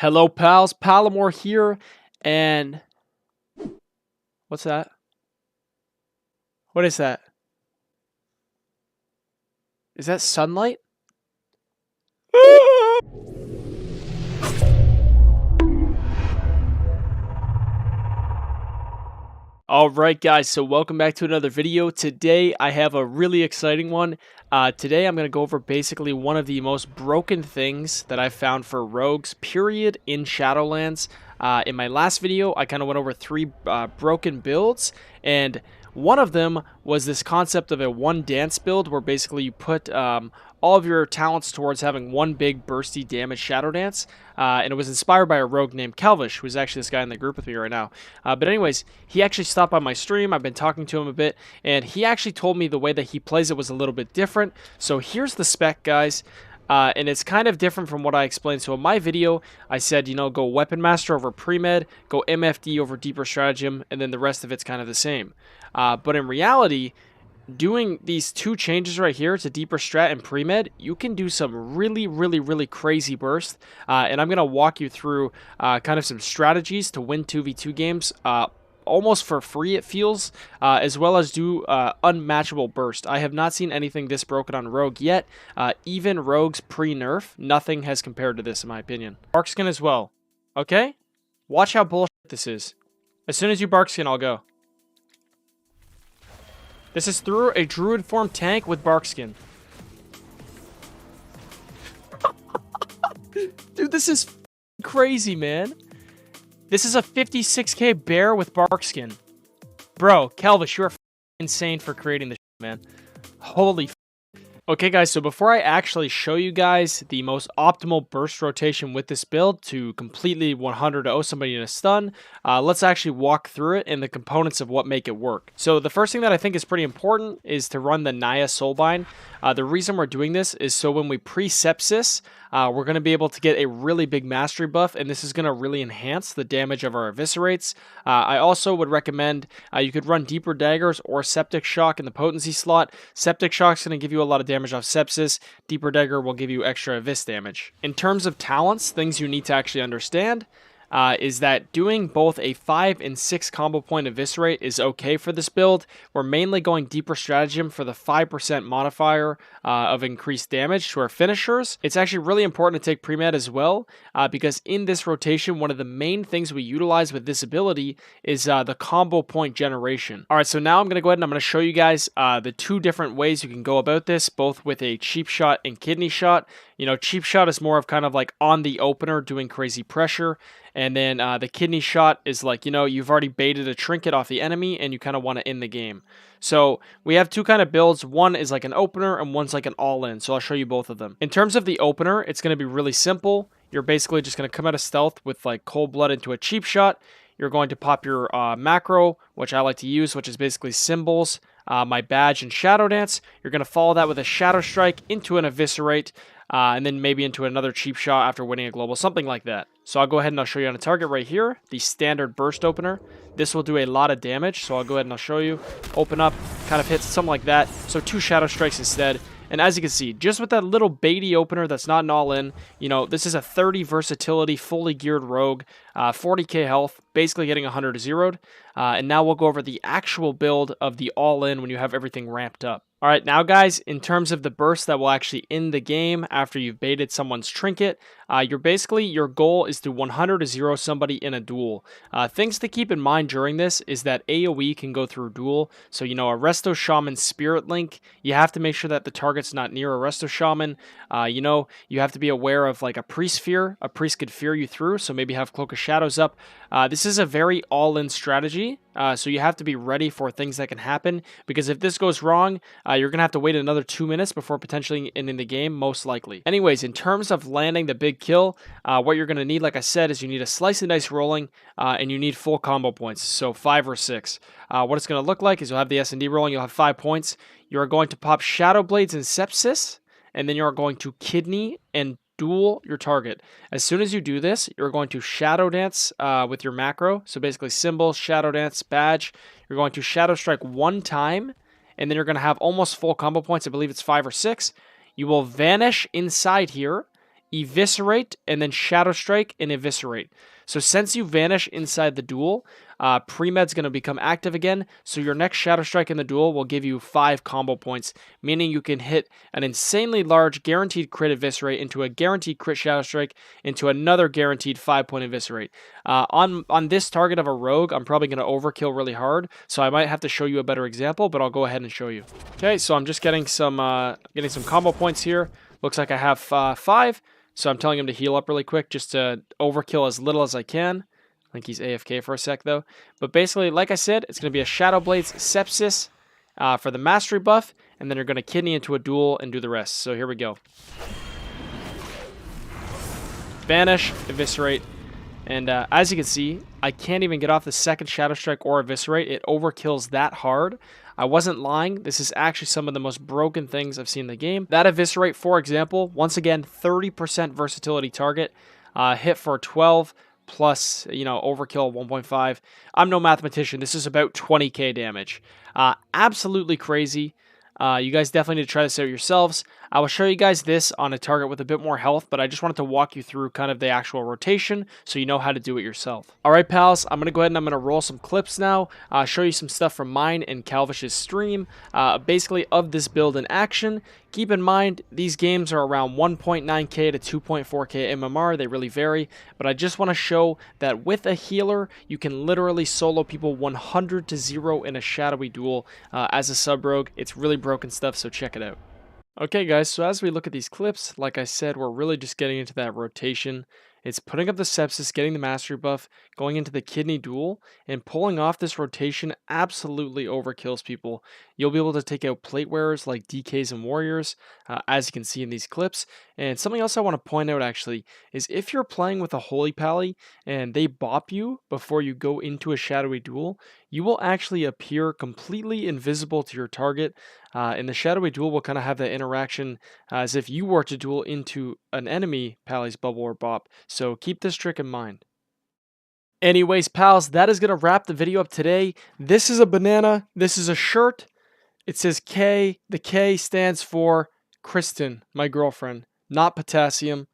Hello, pals. Palomore here, and what's that? What is that? Is that sunlight? Alright guys, so welcome back to another video. Today I have a really exciting one. Today I'm going to go over basically one of the most broken things that I've found for rogues, period, in Shadowlands. In my last video, I kind of went over three broken builds, and one of them was this concept of a one dance build where basically you put all of your talents towards having one big bursty damage shadow dance, and it was inspired by a rogue named Calvish, who's actually this guy in the group with me right now. But anyways, he actually stopped by my stream. I've been talking to him a bit, and he actually told me the way that he plays it was a little bit different. So here's the spec, guys. And it's kind of different from what I explained. So in my video, I said, you know, go Weapon Master over Pre-Med, go MFD over Deeper Stratagem, and then the rest of it's kind of the same. But in reality, doing these two changes right here to Deeper Strat and Pre-Med, you can do some really crazy burst. And I'm going to walk you through kind of some strategies to win 2v2 games almost for free, it feels, as well as do unmatchable burst. I have not seen anything this broken on Rogue yet. Even Rogue's pre-nerf, nothing has compared to this in my opinion. Barkskin as well. Okay? Watch how bullshit this is. As soon as you Barkskin, I'll go. This is through a Druid form tank with Barkskin. Dude, this is crazy, man. This is a 56k bear with Barkskin. Bro, Kelvish, you're insane for creating this, man. Holy f. Okay, guys, so before I actually show you guys the most optimal burst rotation with this build to completely 100-0 somebody in a stun, let's actually walk through it and the components of what make it work. So the first thing that I think is pretty important is to run the Naya Soulbind. The reason we're doing this is so when we pre-sepsis, we're going to be able to get a really big mastery buff, and this is going to really enhance the damage of our Eviscerates. I also would recommend you could run Deeper Daggers or Septic Shock in the potency slot. Septic Shock is going to give you a lot of damage off sepsis. Deeper Dagger will give you extra Evis damage. In terms of talents, things you need to actually understand is that doing both a 5 and 6 combo point Eviscerate is okay for this build. We're mainly going Deeper Stratagem for the 5% modifier of increased damage to our finishers. It's actually really important to take Pre-Med as well, because in this rotation, one of the main things we utilize with this ability is the combo point generation. Alright, so now I'm going to go ahead and I'm going to show you guys the two different ways you can go about this, both with a Cheap Shot and Kidney Shot. You know, Cheap Shot is more of kind of like on the opener doing crazy pressure. And then the Kidney Shot is like, you know, you've already baited a trinket off the enemy and you kind of want to end the game. So we have two kind of builds. One is like an opener and one's like an all-in. So I'll show you both of them. In terms of the opener, it's going to be really simple. You're basically just going to come out of stealth with like Cold Blood into a Cheap Shot. You're going to pop your macro, which I like to use, which is basically symbols, my badge, and Shadow Dance. You're going to follow that with a Shadow Strike into an Eviscerate, and then maybe into another Cheap Shot after winning a global, something like that. So I'll go ahead and I'll show you on a target right here, the standard burst opener. This will do a lot of damage, so I'll go ahead and I'll show you. Open up, kind of hits something like that. So 2 Shadow Strikes instead. And as you can see, just with that little baity opener that's not an all-in, you know, this is a 30 versatility, fully geared rogue, 40k health, basically getting 100 zeroed. And now we'll go over the actual build of the all-in when you have everything ramped up. All right, now guys, in terms of the burst that will actually end the game after you've baited someone's trinket, your goal is to 100-0 somebody in a duel. Things to keep in mind during this is that AoE can go through duel. So, you know, a Resto Shaman Spirit Link, you have to make sure that the target's not near a Resto Shaman. You know, you have to be aware of like a Priest Fear. A Priest could fear you through, so maybe have Cloak of Shadows up. This is a very all-in strategy, so you have to be ready for things that can happen, because if this goes wrong, you're going to have to wait another 2 minutes before potentially ending the game, most likely. Anyways, in terms of landing the big kill, what you're going to need, like I said, is you need a Slice and Dice rolling, and you need full combo points, so 5 or 6. What it's going to look like is you'll have the S&D rolling, you'll have 5 points. You are going to pop Shadow Blades and Sepsis, and then you're going to Kidney and duel your target. As soon as you do this, you're going to Shadow Dance with your macro. So basically symbols, Shadow Dance, badge. You're going to Shadow Strike 1 time, and then you're going to have almost full combo points. I believe it's 5 or 6. You will vanish inside here, Eviscerate, and then Shadow Strike and Eviscerate. So since you vanish inside the duel, pre-med's going to become active again, so your next Shadow Strike in the duel will give you 5 combo points, meaning you can hit an insanely large guaranteed crit Eviscerate into a guaranteed crit Shadow Strike into another guaranteed 5-point Eviscerate. On this target of a rogue, I'm probably going to overkill really hard, so I might have to show you a better example, but I'll go ahead and show you. Okay, so I'm just getting some combo points here. Looks like I have 5. So I'm telling him to heal up really quick just to overkill as little as I can. I think he's AFK for a sec, though. But basically, like I said, it's going to be a Shadow Blades Sepsis for the Mastery buff, and then you're going to Kidney into a duel and do the rest. So here we go. Vanish, Eviscerate, and as you can see, I can't even get off the second Shadow Strike or Eviscerate. It overkills that hard. I wasn't lying. This is actually some of the most broken things I've seen in the game. That Eviscerate, for example, once again, 30% versatility target, hit for 12 plus, overkill 1.5. I'm no mathematician. This is about 20k damage. Absolutely crazy. You guys definitely need to try this out yourselves. I will show you guys this on a target with a bit more health, but I just wanted to walk you through kind of the actual rotation so you know how to do it yourself. All right, pals, I'm going to go ahead and I'm going to roll some clips now, show you some stuff from mine and Calvish's stream, basically of this build in action. Keep in mind, these games are around 1.9k to 2.4k MMR. They really vary, but I just want to show that with a healer, you can literally solo people 100 to 0 in a shadowy duel as a sub-rogue. It's really broken stuff, so check it out. Okay, guys, so as we look at these clips, like I said, we're really just getting into that rotation. It's putting up the Sepsis, getting the Mastery buff, going into the Kidney duel, and pulling off this rotation absolutely overkills people. You'll be able to take out plate wearers like DKs and Warriors, as you can see in these clips. And something else I want to point out, actually, is if you're playing with a Holy Pally and they bop you before you go into a shadowy duel, you will actually appear completely invisible to your target. And the shadowy duel will kind of have that interaction as if you were to duel into an enemy Pally's bubble or bop. So keep this trick in mind. Anyways, pals, that is going to wrap the video up today. This is a banana. This is a shirt. It says K. The K stands for Kristen, my girlfriend, not potassium,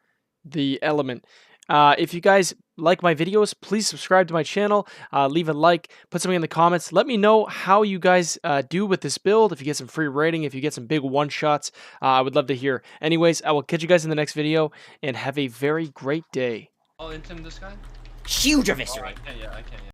the element. If you guys like my videos, please subscribe to my channel, leave a like, put something in the comments. Let me know how you guys do with this build. If you get some free rating, if you get some big one-shots, I would love to hear. Anyways, I will catch you guys in the next video, and have a very great day. Oh, intim this guy? Huge Eviscerate. Oh, I can't, yeah.